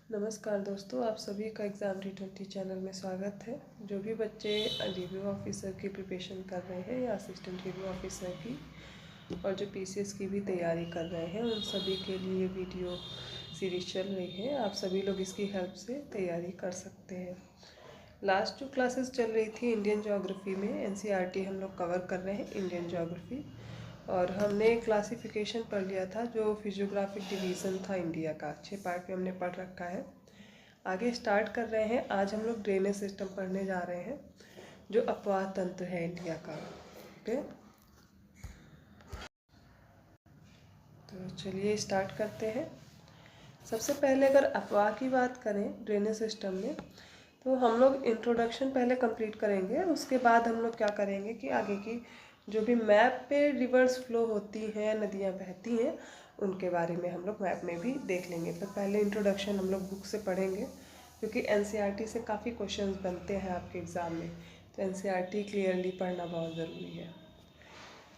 नमस्कार दोस्तों, आप सभी का एग्ज़ाम T20 चैनल में स्वागत है। जो भी बच्चे रिव्यू ऑफिसर की प्रिपरेशन कर रहे हैं या असिस्टेंट रिव्यू ऑफिसर की और जो पीसीएस की भी तैयारी कर रहे हैं, उन सभी के लिए ये वीडियो सीरीज चल रही है। आप सभी लोग इसकी हेल्प से तैयारी कर सकते हैं। लास्ट जो क्लासेस चल रही थी इंडियन ज्योग्राफी में एनसीईआरटी हम लोग कवर कर रहे हैं इंडियन ज्योग्राफी, और हमने क्लासिफिकेशन पढ़ लिया था जो फिजियोग्राफिक डिवीज़न था इंडिया का। 6 पार्ट में हमने पढ़ रखा है। आगे स्टार्ट कर रहे हैं। आज हम लोग ड्रेनेज सिस्टम पढ़ने जा रहे हैं जो अपवाह तंत्र है इंडिया का। ओके, तो चलिए स्टार्ट करते हैं। सबसे पहले अगर अपवाह की बात करें ड्रेनेज सिस्टम में, तो हम लोग इंट्रोडक्शन पहले कंप्लीट करेंगे। उसके बाद हम लोग क्या करेंगे कि आगे की जो भी मैप पे रिवर्स फ्लो होती हैं, नदियाँ बहती हैं, उनके बारे में हम लोग मैप में भी देख लेंगे। पर पहले इंट्रोडक्शन हम लोग बुक से पढ़ेंगे, क्योंकि एनसीईआरटी से काफ़ी क्वेश्चंस बनते हैं आपके एग्ज़ाम में, तो एनसीईआरटी क्लियरली पढ़ना बहुत ज़रूरी है।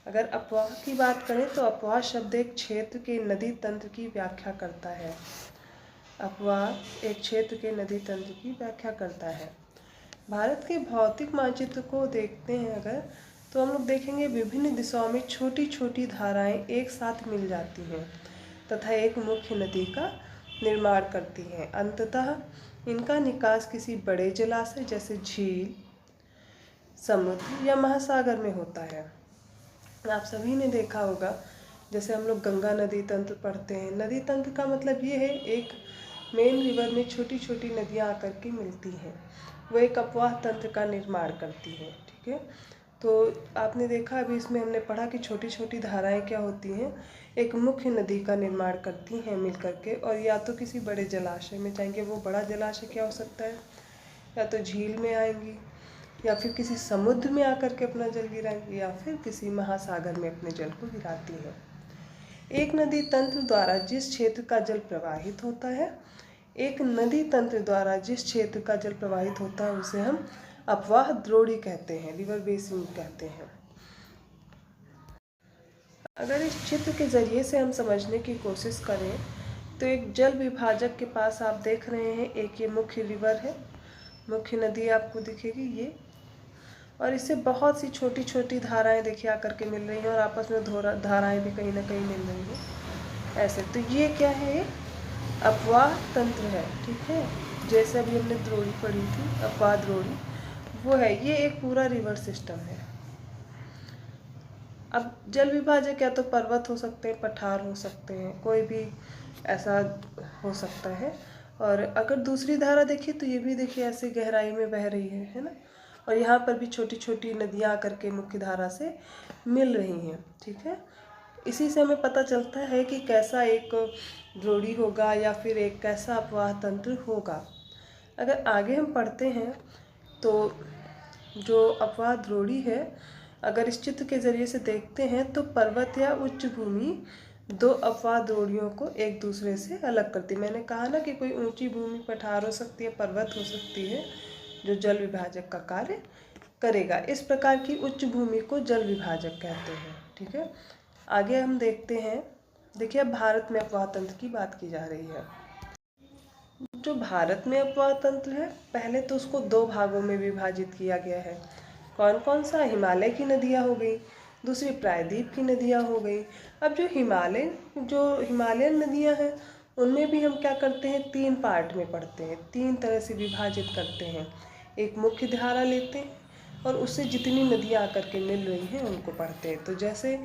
अगर अपवाह की बात करें तो अपवाह शब्द एक क्षेत्र के नदी तंत्र की व्याख्या करता है। अपवाह एक क्षेत्र के नदी तंत्र की व्याख्या करता है। भारत के भौतिक मानचित्र को देखते हैं अगर, तो हम लोग देखेंगे विभिन्न दिशाओं में छोटी छोटी धाराएं एक साथ मिल जाती हैं तथा एक मुख्य नदी का निर्माण करती हैं। अंततः इनका निकास किसी बड़े जलाशय जैसे झील, समुद्र या महासागर में होता है। आप सभी ने देखा होगा, जैसे हम लोग गंगा नदी तंत्र पढ़ते हैं। नदी तंत्र का मतलब ये है एक मेन रिवर में छोटी छोटी नदियाँ आकर के मिलती हैं, वो एक अपवाह तंत्र का निर्माण करती हैं। ठीक है, तो आपने देखा अभी इसमें हमने पढ़ा कि छोटी छोटी धाराएं क्या होती हैं, एक मुख्य नदी का निर्माण करती हैं मिल करके, और या तो किसी बड़े जलाशय में जाएंगे। वो बड़ा जलाशय क्या हो सकता है, या तो झील में आएंगी, या फिर किसी समुद्र में आकर के अपना जल गिराएंगी, या फिर किसी महासागर में अपने जल को गिराती है। एक नदी तंत्र द्वारा जिस क्षेत्र का जल प्रवाहित होता है, एक नदी तंत्र द्वारा जिस क्षेत्र का जल प्रवाहित होता है उसे हम अपवाह द्रोणी कहते हैं, रिवर बेसिन कहते हैं। अगर इस चित्र के जरिए से हम समझने की कोशिश करें तो एक जल विभाजक के पास आप देख रहे हैं एक ये मुख्य रिवर है, मुख्य नदी आपको दिखेगी ये, और इससे बहुत सी छोटी छोटी धाराएं देखिए आकर के मिल रही हैं, और आपस में धाराएं भी कहीं ना कहीं मिल रही हैं ऐसे। तो ये क्या है, अपवाह तंत्र है। ठीक है, जैसे अभी हमने द्रोणी पढ़ी थी, अपवाह द्रोणी वो है। ये एक पूरा रिवर सिस्टम है। अब जल विभाजक या तो पर्वत हो सकते हैं, पठार हो सकते हैं, कोई भी ऐसा हो सकता है। और अगर दूसरी धारा देखिए तो ये भी देखिए ऐसे गहराई में बह रही है ना, और यहाँ पर भी छोटी छोटी नदियाँ आकर के मुख्य धारा से मिल रही हैं। ठीक है, इसी से हमें पता चलता है कि कैसा एक द्रोणी होगा या फिर एक कैसा अपवाह तंत्र होगा। अगर आगे हम पढ़ते हैं तो जो अपवाह द्रोणी है, अगर इस चित्र के जरिए से देखते हैं तो पर्वत या उच्च भूमि दो अपवाह द्रोणियों को एक दूसरे से अलग करती है। मैंने कहा ना कि कोई ऊंची भूमि पठार हो सकती है, पर्वत हो सकती है, जो जल विभाजक का कार्य करेगा। इस प्रकार की उच्च भूमि को जल विभाजक कहते हैं। ठीक है, आगे हम देखते हैं। देखिए अब भारत में अपवाह तंत्र की बात की जा रही है। जो भारत में अपवाह तंत्र है, पहले तो उसको दो भागों में विभाजित किया गया है। कौन कौन सा, हिमालय की नदियाँ हो गई, दूसरी प्रायद्वीप की नदियाँ हो गई। अब जो हिमालयन नदियाँ हैं उनमें भी हम क्या करते हैं, तीन पार्ट में पढ़ते हैं, तीन तरह से विभाजित करते हैं। एक मुख्य धारा लेते हैं और उससे जितनी नदियाँ आकर के मिल रही हैं उनको पढ़ते हैं। तो जैसे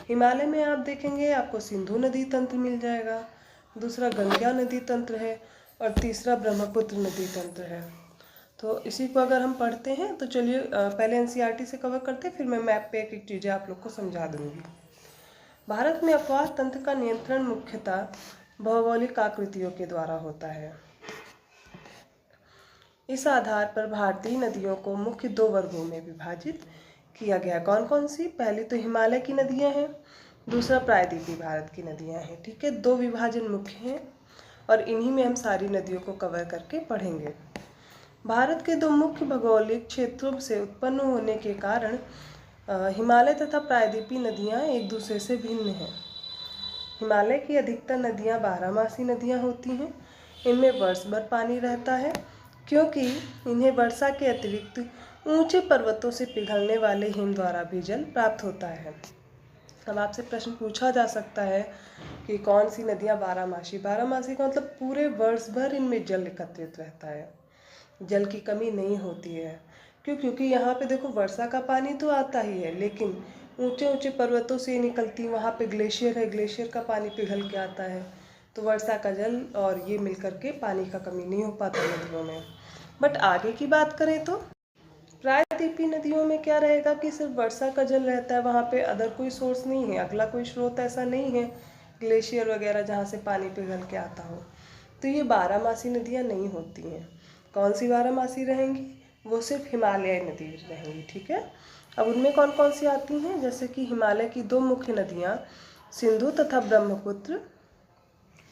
हिमालय में आप देखेंगे आपको सिंधु नदी तंत्र मिल जाएगा, दूसरा गंगा नदी तंत्र है, और तीसरा ब्रह्मपुत्र नदी तंत्र है। तो इसी को अगर हम पढ़ते हैं तो चलिए पहले एनसीईआरटी से कवर करते हैं, फिर मैं मैप पे एक एक चीज़ें आप लोग को समझा दूंगी। भारत में अपवाह तंत्र का नियंत्रण मुख्यतः भौगोलिक आकृतियों के द्वारा होता है। इस आधार पर भारतीय नदियों को मुख्य दो वर्गों में विभाजित किया गया। कौन कौन सी, पहली तो हिमालय की नदियाँ हैं, दूसरा प्रायद्वीपीय भारत की नदियाँ हैं। ठीक है, दो विभाजन मुख्य हैं और इन्हीं में हम सारी नदियों को कवर करके पढ़ेंगे। भारत के दो मुख्य भौगोलिक क्षेत्रों से उत्पन्न होने के कारण हिमालय तथा प्रायद्वीपीय नदियाँ एक दूसरे से भिन्न हैं। हिमालय की अधिकतर नदियाँ बारहमासी नदियाँ होती हैं, इनमें वर्ष भर पानी रहता है, क्योंकि इन्हें वर्षा के अतिरिक्त ऊंचे पर्वतों से पिघलने वाले हिम द्वारा भी जल प्राप्त होता है। अब आपसे प्रश्न पूछा जा सकता है कि कौन सी नदियाँ बारहमासी। बारहमासी का मतलब पूरे वर्ष भर इनमें जल एकत्रित रहता है, जल की कमी नहीं होती है। क्यों? क्योंकि यहाँ पे देखो वर्षा का पानी तो आता ही है, लेकिन ऊंचे ऊंचे पर्वतों से निकलती, वहाँ पे ग्लेशियर है, ग्लेशियर का पानी पिघल के आता है, तो वर्षा का जल और ये मिलकर के पानी का कमी नहीं हो पाता नदियों में। बट आगे की बात करें तो प्रायद्वीपीय नदियों में क्या रहेगा कि सिर्फ वर्षा का जल रहता है, वहाँ पे अदर कोई सोर्स नहीं है, अगला कोई स्रोत ऐसा नहीं है ग्लेशियर वगैरह जहाँ से पानी पिघल के आता हो। तो ये बारहमासी नदियाँ नहीं होती हैं। कौन सी बारहमासी रहेंगी? वो सिर्फ हिमालयी नदी रहेंगी। ठीक है, अब उनमें कौन कौन सी आती हैं? जैसे कि हिमालय की दो मुख्य नदियाँ सिंधु तथा ब्रह्मपुत्र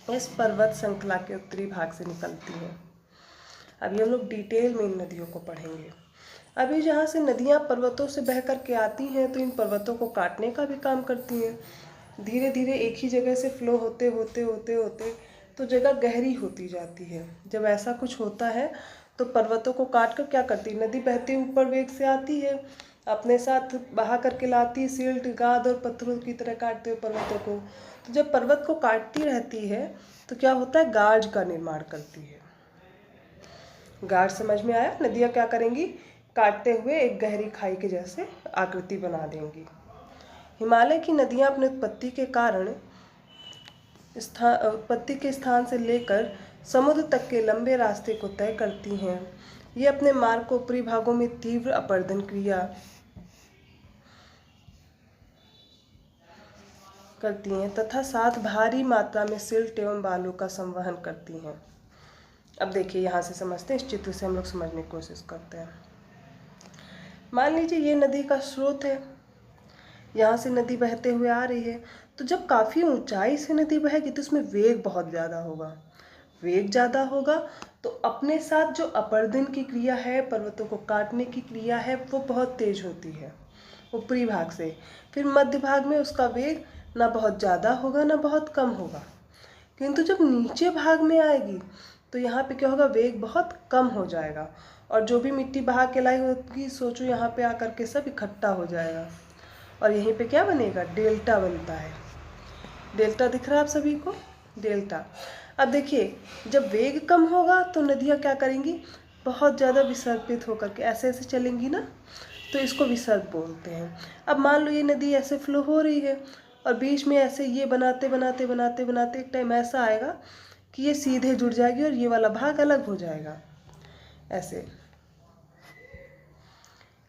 इस पर्वत श्रृंखला के उत्तरी भाग से निकलती हैं। अभी हम लोग डिटेल में इन नदियों को पढ़ेंगे। अभी जहाँ से नदियाँ पर्वतों से बह कर के आती हैं, तो इन पर्वतों को काटने का भी काम करती हैं। धीरे धीरे एक ही जगह से फ्लो होते होते होते होते तो जगह गहरी होती जाती है। जब ऐसा कुछ होता है तो पर्वतों को काट कर क्या करती है, नदी बहते ऊपर वेग से आती है, अपने साथ बहा करके लाती है, सिल्ट गाद और पत्थरों की तरह काटते हुए पर्वतों को। तो जब पर्वत को काटती रहती है तो क्या होता है, गार्ज का निर्माण करती है। गार्ज समझ में आया? नदियाँ क्या करेंगी, काटते हुए एक गहरी खाई के जैसे आकृति बना देंगी। हिमालय की नदियाँ अपनी उत्पत्ति के स्थान से लेकर समुद्र तक के लंबे रास्ते को तय करती हैं। ये अपने मार्ग को ऊपरी भागों में तीव्र अपरदन क्रिया करती हैं तथा साथ भारी मात्रा में सिल्ट एवं बालू का संवहन करती हैं। अब देखिए, यहाँ से समझते हैं, इस चित्र से हम लोग समझने की कोशिश करते हैं। मान लीजिए ये नदी का स्रोत है, यहाँ से नदी बहते हुए आ रही है, तो जब काफ़ी ऊंचाई से नदी बहेगी तो उसमें वेग बहुत ज़्यादा होगा। वेग ज़्यादा होगा तो अपने साथ जो अपरदन की क्रिया है, पर्वतों को काटने की क्रिया है, वो बहुत तेज होती है ऊपरी भाग से। फिर मध्य भाग में उसका वेग ना बहुत ज़्यादा होगा ना बहुत कम होगा, किंतु जब नीचे भाग में आएगी तो यहाँ पे क्या होगा, वेग बहुत कम हो जाएगा, और जो भी मिट्टी बहा के लाई होगी, सोचो यहाँ पे आकर के सब इकट्ठा हो जाएगा, और यहीं पे क्या बनेगा, डेल्टा बनता है। डेल्टा दिख रहा है आप सभी को, डेल्टा। अब देखिए, जब वेग कम होगा तो नदियाँ क्या करेंगी, बहुत ज़्यादा विसर्पित होकर के ऐसे ऐसे चलेंगी ना, तो इसको विसर्प बोलते हैं। अब मान लो ये नदी ऐसे फ्लो हो रही है और बीच में ऐसे ये बनाते बनाते बनाते बनाते एक टाइम ऐसा आएगा कि ये सीधे जुड़ जाएगी और ये वाला भाग अलग हो जाएगा। ऐसे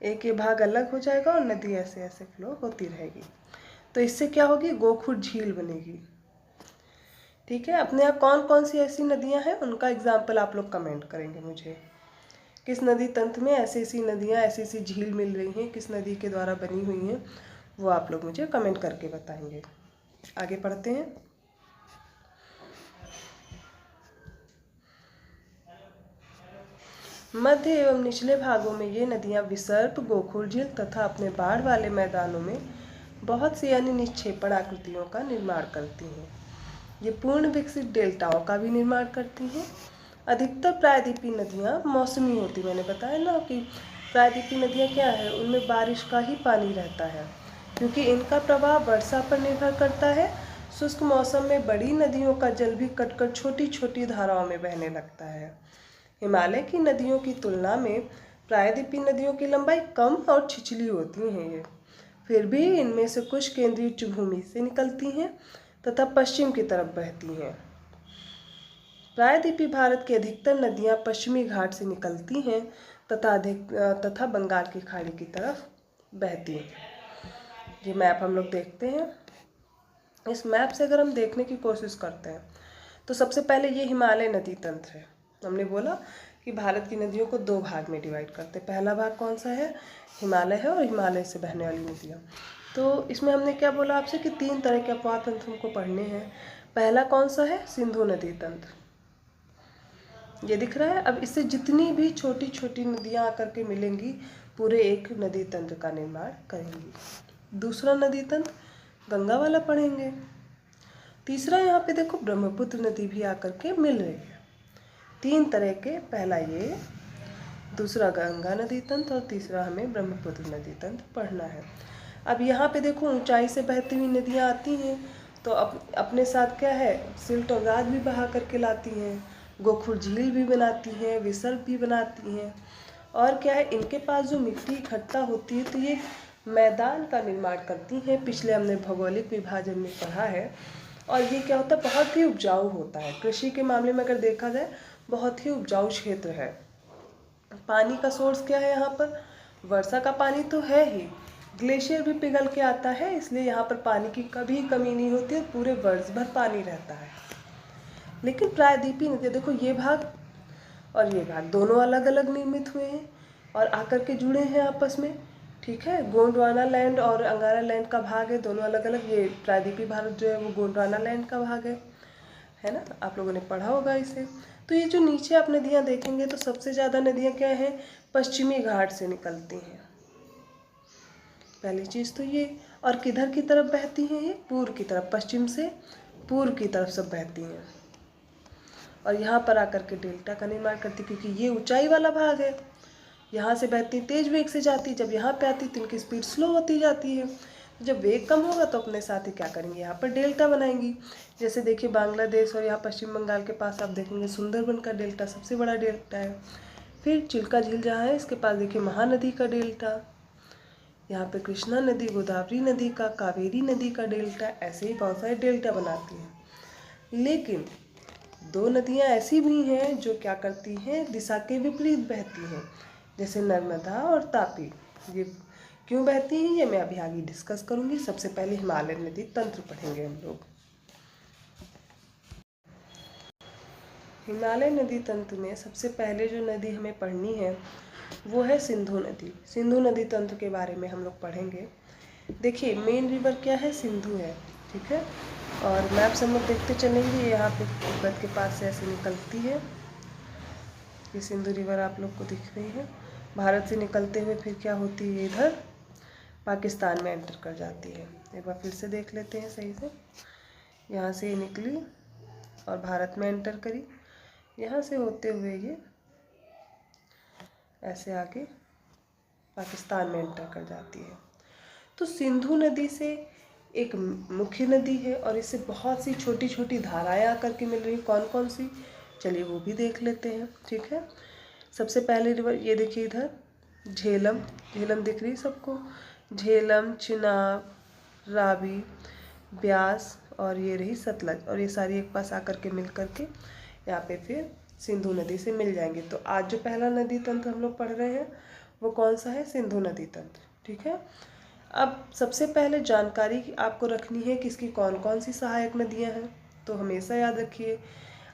एक ये भाग अलग हो जाएगा और नदी ऐसे ऐसे फ्लो होती रहेगी। तो इससे क्या होगी, गोखुर झील बनेगी। ठीक है, अपने यहाँ कौन कौन सी ऐसी नदियाँ हैं, उनका एग्जाम्पल आप लोग कमेंट करेंगे मुझे। किस नदी तंत्र में ऐसी ऐसी नदियाँ, ऐसी ऐसी झील मिल रही हैं, किस नदी के द्वारा बनी हुई हैं, वो आप लोग मुझे कमेंट करके बताएंगे। आगे पढ़ते हैं। मध्य एवं निचले भागों में ये नदियाँ विसर्प, गोखुर झील तथा अपने बाढ़ वाले मैदानों में बहुत सी अन्य निक्षेपण आकृतियों का निर्माण करती हैं। ये पूर्ण विकसित डेल्टाओं का भी निर्माण करती हैं। अधिकतर प्रायद्वीपीय नदियाँ मौसमी होती, मैंने बताया ना कि प्रायद्वीपीय नदियाँ क्या है, उनमें बारिश का ही पानी रहता है, क्योंकि इनका प्रभाव वर्षा पर निर्भर करता है। शुष्क मौसम में बड़ी नदियों का जल भी कटकर छोटी छोटी धाराओं में बहने लगता है। हिमालय की नदियों की तुलना में प्रायद्वीपीय नदियों की लंबाई कम और छिछली होती हैं ये, फिर भी इनमें से कुछ केंद्रीय उच्चभूमि से निकलती हैं तथा पश्चिम की तरफ बहती हैं। प्रायद्वीपीय भारत की अधिकतर नदियाँ पश्चिमी घाट से निकलती हैं तथा बंगाल की खाड़ी की तरफ बहती हैं। ये मैप हम लोग देखते हैं। इस मैप से अगर हम देखने की कोशिश करते हैं तो सबसे पहले ये हिमालय नदी तंत्र है। हमने बोला कि भारत की नदियों को दो भाग में डिवाइड करते हैं। पहला भाग कौन सा है, हिमालय है, और हिमालय से बहने वाली नदियाँ। तो इसमें हमने क्या बोला आपसे कि तीन तरह के अपवाह तंत्र हमको पढ़ने हैं। पहला कौन सा है, सिंधु नदी तंत्र, ये दिख रहा है। अब इससे जितनी भी छोटी छोटी नदियाँ आकर के मिलेंगी, पूरे एक नदी तंत्र का निर्माण करेंगी। दूसरा नदी तंत्र गंगा वाला पढ़ेंगे। तीसरा यहाँ पे देखो ब्रह्मपुत्र नदी भी आकर के मिल रही है। तीन तरह के, पहला ये, दूसरा गंगा नदी तंत्र और तीसरा हमें ब्रह्मपुत्र नदी तंत्र पढ़ना है। अब यहाँ पे देखो ऊंचाई से बहती हुई नदियाँ आती हैं तो अपने साथ क्या है, सिल्ट और गाद भी बहा करके लाती हैं, गोखुर झील भी बनाती हैं, विसर्ग भी बनाती हैं। और क्या है, इनके पास जो मिट्टी इकट्ठा होती है तो ये मैदान का निर्माण करती हैं। पिछले हमने भौगोलिक विभाजन में पढ़ा है। और ये क्या होता है, बहुत ही उपजाऊ होता है। कृषि के मामले में अगर देखा जाए बहुत ही उपजाऊ क्षेत्र है। पानी का सोर्स क्या है यहाँ पर, वर्षा का पानी तो है ही, ग्लेशियर भी पिघल के आता है, इसलिए यहाँ पर पानी की कभी कमी नहीं होती है, पूरे वर्ष भर पानी रहता है। लेकिन प्रायद्वीपीय नदियाँ, देखो ये भाग और ये भाग दोनों अलग अलग निर्मित हुए हैं और आकर के जुड़े हैं आपस में, ठीक है। गोंडवाना लैंड और अंगारा लैंड का भाग है, दोनों अलग अलग। ये प्रायद्वीपीय भारत जो है वो गोंडवाना लैंड का भाग है ना, आप लोगों ने पढ़ा होगा इसे। तो ये जो नीचे आप नदियाँ देखेंगे तो सबसे ज़्यादा नदियाँ क्या हैं, पश्चिमी घाट से निकलती हैं, पहली चीज़ तो ये। और किधर की तरफ बहती हैं, ये पूर्व की तरफ, पश्चिम से पूर्व की तरफ सब बहती हैं। और यहाँ पर आकर के डेल्टा का निर्माण करती, क्योंकि ये ऊंचाई वाला भाग है, यहाँ से बहती तेज वेग से जाती, जब यहाँ पे आती तो इनकी स्पीड स्लो होती जाती है। जब वेग कम होगा तो अपने साथ ही क्या करेंगे, यहाँ पर डेल्टा बनाएंगी। जैसे देखिए बांग्लादेश और यहाँ पश्चिम बंगाल के पास आप देखेंगे सुंदरबन का डेल्टा सबसे बड़ा डेल्टा है। फिर चिल्का झील जहाँ है इसके पास देखिए महानदी का डेल्टा, यहाँ पे कृष्णा नदी, गोदावरी नदी का, कावेरी नदी का डेल्टा, ऐसे ही बहुत सारे डेल्टा बनाती हैं। लेकिन दो नदियाँ ऐसी भी हैं जो क्या करती हैं, दिशा के विपरीत बहती हैं, जैसे नर्मदा और तापी। ये क्यों बहती हैं ये मैं अभी आगे डिस्कस करूँगी। सबसे पहले हिमालय नदी तंत्र पढ़ेंगे हम लोग। हिमालय नदी तंत्र में सबसे पहले जो नदी हमें पढ़नी है वो है सिंधु नदी। सिंधु नदी तंत्र के बारे में हम लोग पढ़ेंगे। देखिए मेन रिवर क्या है, सिंधु है, ठीक है। और मैप से हम लोग देखते चलेंगे, यहाँ पे तिब्बत के पास से ऐसे निकलती है, ये सिंधु रिवर आप लोग को दिख रही है। भारत से निकलते हुए फिर क्या होती है, इधर पाकिस्तान में एंटर कर जाती है। एक बार फिर से देख लेते हैं सही से। यहाँ से ये निकली और भारत में एंटर करी, यहाँ से होते हुए ये ऐसे आगे पाकिस्तान में एंटर कर जाती है। तो सिंधु नदी से एक मुख्य नदी है और इससे बहुत सी छोटी छोटी धाराएं आकर के मिल रही। कौन कौन सी, चलिए वो भी देख लेते हैं, ठीक है। सबसे पहले रिवर ये देखिए, इधर झेलम, झेलम दिख रही है सबको, झेलम, चिनाब, रावी, ब्यास और ये रही सतलज, और ये सारी एक पास आकर के मिल करके यहाँ पे फिर सिंधु नदी से मिल जाएंगे। तो आज जो पहला नदी तंत्र हम लोग पढ़ रहे हैं वो कौन सा है, सिंधु नदी तंत्र, ठीक है। अब सबसे पहले जानकारी आपको रखनी है कि इसकी कौन कौन सी सहायक नदियाँ हैं, तो हमेशा याद रखिए।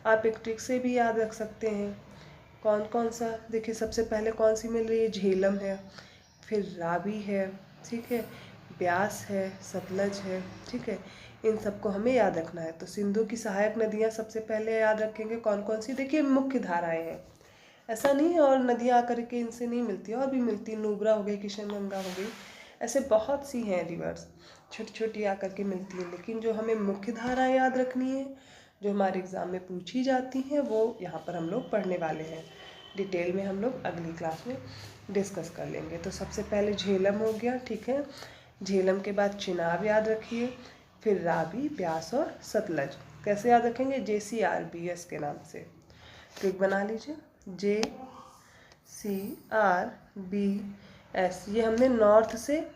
आप एक ट्रिक से भी याद रख सकते हैं, कौन कौन सा। देखिए सबसे पहले कौन सी मिल रही है, झेलम है, फिर रावी है, ठीक है, ब्यास है, सतलज है, ठीक है। इन सबको हमें याद रखना है। तो सिंधु की सहायक नदियाँ सबसे पहले याद रखेंगे कौन कौन सी। देखिए मुख्य धाराएं हैं, ऐसा नहीं है और नदियाँ आकर के इनसे नहीं मिलती, और भी मिलती, नुब्रा हो गई, किशनगंगा हो गई, ऐसे बहुत सी हैं रिवर्स, छोटी छोटी आकर के मिलती है। लेकिन जो हमें मुख्य धाराएं याद रखनी है, जो हमारे एग्ज़ाम में पूछी जाती हैं, वो यहाँ पर हम लोग पढ़ने वाले हैं। डिटेल में हम लोग अगली क्लास में डिस्कस कर लेंगे। तो सबसे पहले झेलम हो गया, ठीक है। झेलम के बाद चिनाब याद रखिए, फिर रावी, ब्यास और सतलज। कैसे याद रखेंगे, JCRBS के नाम से ट्रिक बना लीजिए, JCRBS। ये हमने नॉर्थ से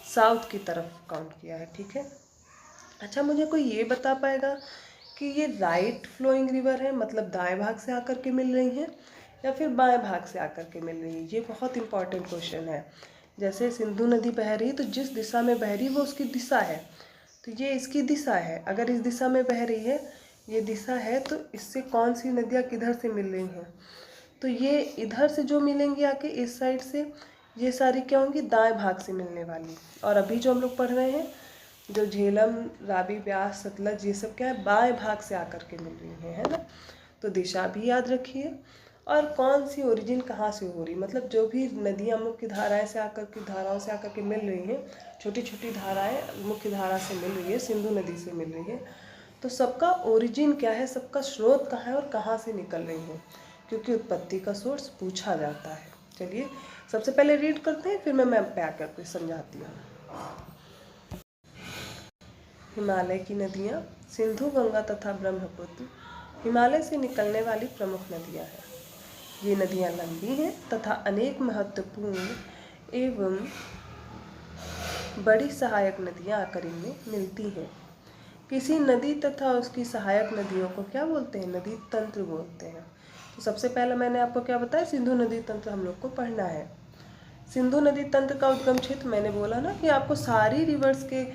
साउथ की तरफ काउंट किया है, ठीक है। अच्छा मुझे कोई ये बता पाएगा कि ये राइट फ्लोइंग रिवर है, मतलब दाएं भाग से आकर के मिल रही हैं, या फिर बाएं भाग से आकर के मिल रही है। ये बहुत इंपॉर्टेंट क्वेश्चन है। जैसे सिंधु नदी बह रही है तो जिस दिशा में बह रही है वो उसकी दिशा है, तो ये इसकी दिशा है। अगर इस दिशा में बह रही है, ये दिशा है, तो इससे कौन सी नदियाँ किधर से मिल रही हैं, तो ये इधर से जो मिलेंगी आके इस साइड से, ये सारी क्या होंगी, दाएं भाग से मिलने वाली। और अभी जो हम लोग पढ़ रहे हैं, जो झेलम, रावी, ब्यास, सतलज, ये सब क्या है, बाएं भाग से आकर के मिल रही है ना। तो दिशा भी याद रखिए, और कौन सी ओरिजिन कहाँ से हो रही, मतलब जो भी नदियाँ मुख्य धाराएं से आकर के, धाराओं से आकर के मिल रही हैं, छोटी छोटी धाराएं मुख्य धारा से मिल रही है, सिंधु नदी से मिल रही है, तो सबका ओरिजिन क्या है, सबका स्रोत कहाँ है और कहाँ से निकल रही है, क्योंकि उत्पत्ति का सोर्स पूछा जाता है। चलिए सबसे पहले रीड करते हैं, फिर मैं मैप पे आकर के समझाती हूँ। हिमालय की नदियाँ सिंधु, गंगा तथा ब्रह्मपुत्र हिमालय से निकलने वाली प्रमुख नदियाँ हैं। ये नदियाँ लंबी हैं तथा अनेक महत्वपूर्ण एवं बड़ी सहायक नदियाँ आकर इनमें मिलती हैं। किसी नदी तथा उसकी सहायक नदियों को क्या बोलते हैं, नदी तंत्र बोलते हैं। तो सबसे पहले मैंने आपको क्या बताया, सिंधु नदी तंत्र हम लोग को पढ़ना है। सिंधु नदी तंत्र का उद्गम क्षेत्र, मैंने बोला ना कि आपको सारी रिवर्स के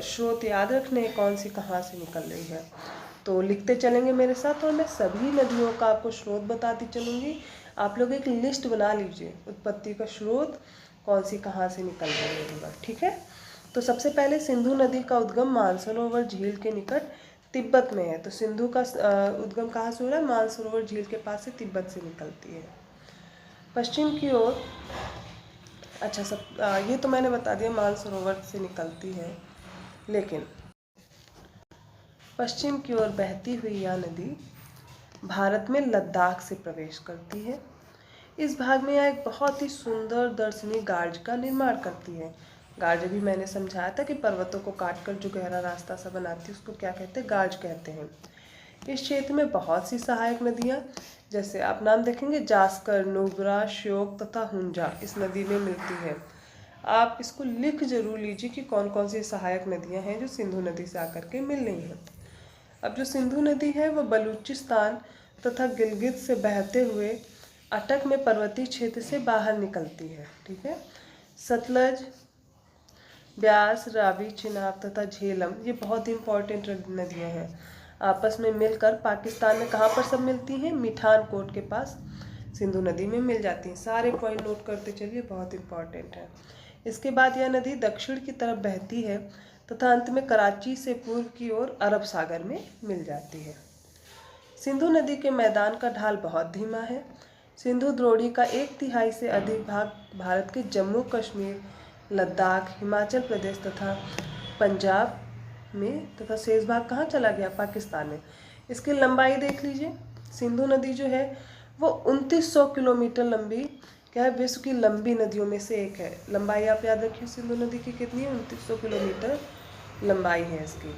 स्रोत याद रखने हैं, कौन सी कहाँ से निकल रही है। तो लिखते चलेंगे मेरे साथ और मैं सभी नदियों का आपको स्रोत बताती चलूँगी। आप लोग एक लिस्ट बना लीजिए, उत्पत्ति का स्रोत कौन सी कहाँ से निकल रही है रिवर, ठीक है। तो सबसे पहले सिंधु नदी का उद्गम मानसरोवर झील के निकट तिब्बत में है। तो सिंधु का उद्गम कहाँ से हो रहा है, मानसरोवर झील के पास से तिब्बत से निकलती है। पश्चिम की ओर, अच्छा ये तो मैंने बता दिया मानसरोवर से निकलती है, लेकिन पश्चिम की ओर बहती हुई यह नदी भारत में लद्दाख से प्रवेश करती है। इस भाग में यह एक बहुत ही सुंदर दर्शनीय गार्ज का निर्माण करती है। गार्ज भी मैंने समझाया था कि पर्वतों को काटकर जो गहरा रास्ता सा बनाती है उसको क्या कहते हैं, गार्ज कहते हैं। इस क्षेत्र में बहुत सी सहायक नदियाँ, जैसे आप नाम देखेंगे जास्कर, नुब्रा, श्योक तथा हुंजा इस नदी में मिलती है। आप इसको लिख जरूर लीजिए कि कौन कौन सी सहायक नदियाँ हैं जो सिंधु नदी से आकर के मिल रही हैं। अब जो सिंधु नदी है वह बलूचिस्तान तथा गिलगित से बहते हुए अटक में पर्वतीय क्षेत्र से बाहर निकलती है, ठीक है। सतलज, ब्यास, रावी, चिनाब तथा झेलम ये बहुत ही इंपॉर्टेंट नदियां हैं। आपस में मिलकर पाकिस्तान में कहाँ पर सब मिलती हैं, मिठान कोट के पास सिंधु नदी में मिल जाती हैं। सारे पॉइंट नोट करते चलिए, बहुत इंपॉर्टेंट है। इसके बाद यह नदी दक्षिण की तरफ बहती है तथा अंत में कराची से पूर्व की ओर अरब सागर में मिल जाती है। सिंधु नदी के मैदान का ढाल बहुत धीमा है। सिंधु द्रोणी का 1/3 से अधिक भाग भारत के जम्मू कश्मीर, लद्दाख, हिमाचल प्रदेश तथा पंजाब में तथा शेष भाग कहाँ चला गया, पाकिस्तान में। इसकी लंबाई देख लीजिए, सिंधु नदी जो है वो 2900 किलोमीटर लंबी क्या है, विश्व की लंबी नदियों में से एक है। लंबाई आप याद रखिए सिंधु नदी की कितनी है, 2900 किलोमीटर लंबाई है इसकी।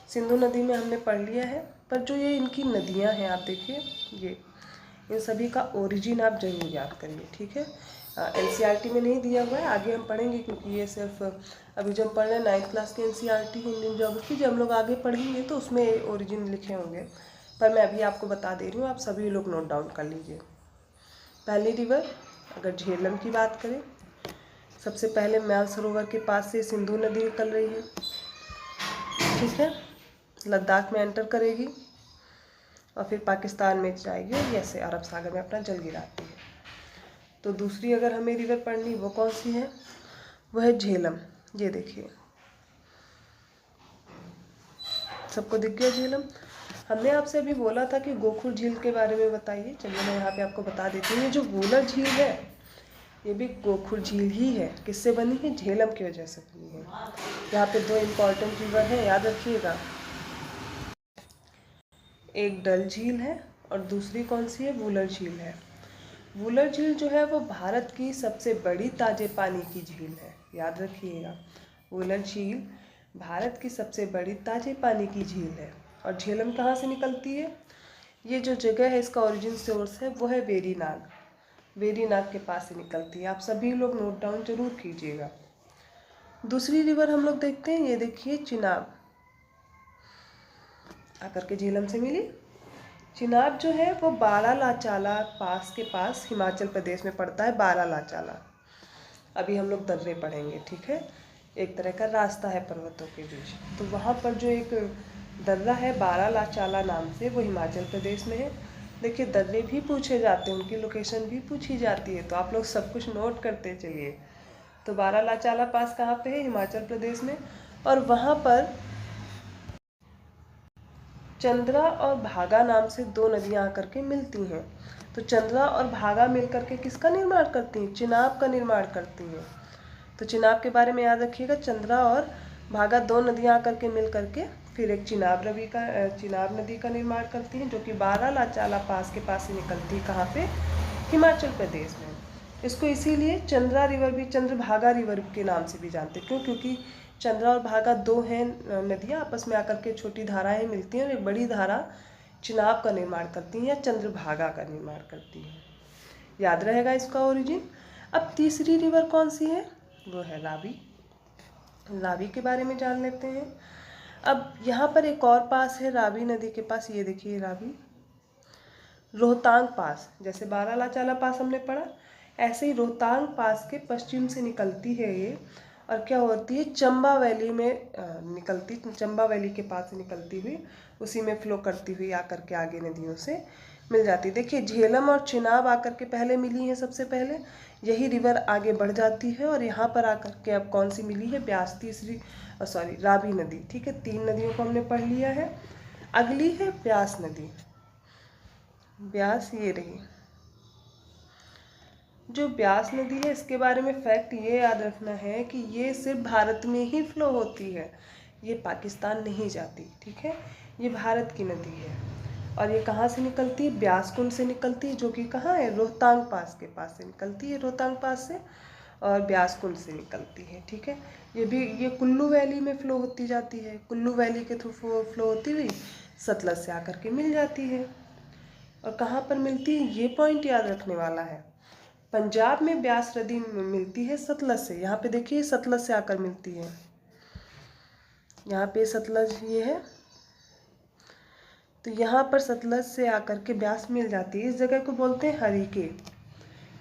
सिंधु नदी में हमने पढ़ लिया है, पर जो ये इनकी नदियाँ हैं आप देखिए, ये इन सभी का ओरिजिन आप जरूर याद करिए, ठीक है। एनसीईआरटी में नहीं दिया हुआ है, आगे हम पढ़ेंगे, क्योंकि ये सिर्फ अभी जो हम पढ़ रहे हैं 9th क्लास की एनसीईआरटी इंडियन ज्योग्राफी, जब हम लोग आगे पढ़ेंगे तो उसमें ओरिजिन लिखे होंगे, पर मैं अभी आपको बता दे रही हूँ, आप सभी लोग नोट डाउन कर लीजिए। पहली रिवर अगर झेलम की बात करें, सबसे पहले म्याल सरोवर के पास से सिंधु नदी निकल रही है, ठीक है। लद्दाख में एंटर करेगी और फिर पाकिस्तान में जाएगी और ऐसे अरब सागर में अपना जल गिराती है। तो दूसरी अगर हमें रिवर पढ़नी, वो कौन सी है, वो है झेलम। ये देखिए, सबको दिख गया झेलम। हमने आपसे अभी बोला था कि गोखुर झील के बारे में बताइए, चलिए मैं यहाँ पे आपको बता देती हूँ। ये जो वूलर झील है ये भी गोखुर झील ही है। किससे बनी है, झेलम की वजह से बनी है। यहाँ पे 2 इम्पॉर्टेंट रिवर हैं, याद रखिएगा, एक डल झील है और दूसरी कौन सी है, वूलर झील है। वूलर झील जो है वो भारत की सबसे बड़ी ताजे पानी की झील है, याद रखिएगा। वूलर झील भारत की सबसे बड़ी ताजे पानी की झील है। और झेलम कहाँ से निकलती है, ये जो जगह है इसका ओरिजिन सोर्स है वो है वेरीनाग, वेरीनाग के पास से निकलती है। आप सभी लोग नोट डाउन जरूर कीजिएगा। दूसरी रिवर हम लोग देखते हैं, ये देखिए चिनाब आकर के झेलम से मिली। चिनाब जो है वो बारालाचाला पास के पास हिमाचल प्रदेश में पड़ता है, बारालाचाला। अभी हम लोग दर्रे पढ़ेंगे, ठीक है। एक तरह का रास्ता है पर्वतों के बीच, तो वहाँ पर जो एक दर्रा है बारालाचाला नाम से, वो हिमाचल प्रदेश में है। देखिए दर्रे भी पूछे जाते हैं, उनकी लोकेशन भी पूछी जाती है, तो आप लोग सब कुछ नोट करते चलिए। तो बारालाचाला पास कहाँ पे है, हिमाचल प्रदेश में। और वहाँ पर चंद्रा और भागा नाम से 2 नदियाँ आकर के मिलती हैं। तो चंद्रा और भागा मिलकर के किसका निर्माण करती हैं, चिनाब का निर्माण करती हैं। तो चिनाब के बारे में याद रखिएगा, चंद्रा और भागा 2 नदियाँ आकर के मिल करके फिर एक चिनाब नदी का निर्माण करती हैं, जो कि बारालाचाला पास के पास से निकलती है। कहाँ पे? हिमाचल प्रदेश में। इसको इसीलिए चंद्रा रिवर भी, चंद्रभागा रिवर के नाम से भी जानते हैं। क्यों? क्योंकि चंद्रा और भागा 2 हैं नदियाँ, आपस में आकर के छोटी धाराएं मिलती हैं और एक बड़ी धारा चिनाब का निर्माण करती हैं या चंद्रभागा का निर्माण करती हैं। याद रहेगा इसका ओरिजिन। अब तीसरी रिवर कौन सी है? वो है रावी। रावी के बारे में जान लेते हैं। अब यहाँ पर एक और पास है रावी नदी के पास, ये देखिए रावी, रोहतांग पास। जैसे बारालाचाला पास हमने पढ़ा, ऐसे ही रोहतांग पास के पश्चिम से निकलती है ये, और क्या होती है, चंबा वैली में निकलती, चंबा वैली के पास से निकलती हुई उसी में फ्लो करती हुई आकर के आगे नदियों से मिल जाती है। देखिए झेलम और चिनाब आकर के पहले मिली हैं, सबसे पहले यही रिवर आगे बढ़ जाती है और यहाँ पर आकर के अब कौन सी मिली है? ब्यास, रावी नदी। ठीक है, 3 नदियों को हमने पढ़ लिया है। अगली है ब्यास नदी। ब्यास ये रही। जो ब्यास नदी है, इसके बारे में फैक्ट ये याद रखना है कि ये सिर्फ भारत में ही फ्लो होती है, ये पाकिस्तान नहीं जाती। ठीक है, ये भारत की नदी है और ये कहाँ से निकलती है? ब्यास कुंड से निकलती है, जो कि कहाँ है? रोहतांग पास के पास से निकलती है, रोहतांग पास से, और ब्यास कुंड से निकलती है। ठीक है, ये कुल्लू वैली में फ्लो होती जाती है, कुल्लू वैली के थ्रू फ्लो होती हुई सतलज से आकर के मिल जाती है। और कहाँ पर मिलती है? ये पॉइंट याद रखने वाला है। पंजाब में ब्यास नदी मिलती है सतलज से। यहाँ पे देखिए सतलज से आकर मिलती है, यहाँ पे सतलज ये है, तो यहाँ पर सतलज से आकर के ब्यास मिल जाती है। इस जगह को बोलते हैं हरिके।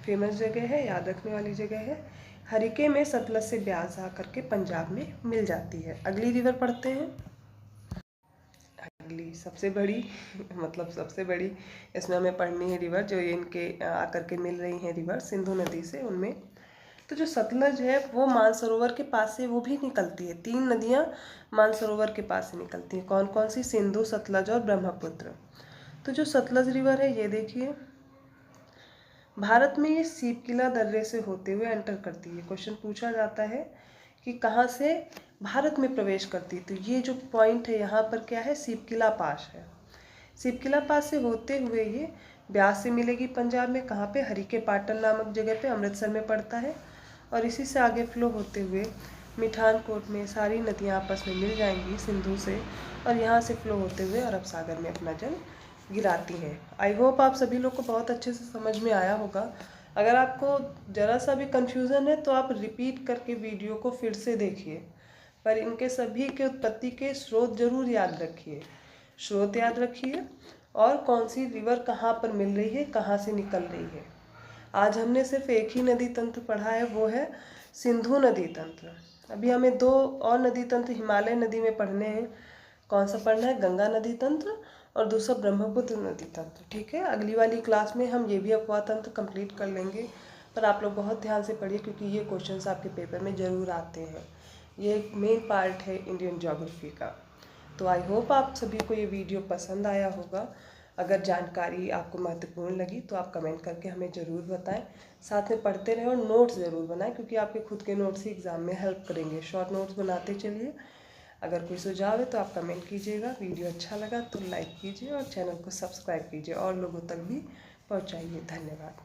फेमस जगह है, याद रखने वाली जगह है। हरिके में सतलज से ब्यास आकर के पंजाब में मिल जाती है। अगली रिवर पढ़ते हैं। अगली सबसे बड़ी सबसे बड़ी इसमें हमें पढ़नी है रिवर, जो इनके आकर के मिल रही हैं रिवर सिंधु नदी से, उनमें तो जो सतलज है वो मानसरोवर के पास से वो भी निकलती है। 3 नदियाँ मानसरोवर के पास से निकलती हैं। कौन कौन सी? सिंधु, सतलज और ब्रह्मपुत्र। तो जो सतलज रिवर है, ये देखिए, भारत में ये सीपकिला दर्रे से होते हुए एंटर करती है। क्वेश्चन पूछा जाता है कि कहाँ से भारत में प्रवेश करती है, तो ये जो पॉइंट है यहाँ पर क्या है? सीपकिला पास है। सीपकिला पास से होते हुए ये ब्यास से मिलेगी पंजाब में। कहाँ पे? हरिके पाटन नामक जगह पे, अमृतसर में पड़ता है। और इसी से आगे फ्लो होते हुए मिठानकोट में सारी नदियाँ आपस में मिल जाएंगी सिंधु से, और यहाँ से फ्लो होते हुए अरब सागर में अपना जल गिराती हैं। आई होप आप सभी लोग को बहुत अच्छे से समझ में आया होगा। अगर आपको ज़रा सा भी कन्फ्यूज़न है तो आप रिपीट करके वीडियो को फिर से देखिए, पर इनके सभी के उत्पत्ति के स्रोत जरूर याद रखिए। स्रोत याद रखिए और कौन सी रिवर कहाँ पर मिल रही है, कहाँ से निकल रही है। आज हमने सिर्फ एक ही नदी तंत्र पढ़ा है, वो है सिंधु नदी तंत्र। अभी हमें 2 और नदी तंत्र हिमालय नदी में पढ़ने हैं। कौन सा पढ़ना है? गंगा नदी तंत्र और दूसरा ब्रह्मपुत्र नदी तंत्र। ठीक है, अगली वाली क्लास में हम ये भी अपवाह तंत्र कंप्लीट कर लेंगे, पर आप लोग बहुत ध्यान से पढ़िए क्योंकि ये क्वेश्चंस आपके पेपर में ज़रूर आते हैं। ये एक मेन पार्ट है इंडियन ज्योग्राफी का। तो आई होप आप सभी को ये वीडियो पसंद आया होगा। अगर जानकारी आपको महत्वपूर्ण लगी तो आप कमेंट करके हमें ज़रूर बताएं। साथ में पढ़ते रहें और नोट्स ज़रूर बनाएं, क्योंकि आपके खुद के नोट्स ही एग्ज़ाम में हेल्प करेंगे। शॉर्ट नोट्स बनाते चलिए। अगर कोई सुझाव है तो आप कमेंट कीजिएगा। वीडियो अच्छा लगा तो लाइक कीजिए और चैनल को सब्सक्राइब कीजिए और लोगों तक भी पहुंचाइए। धन्यवाद।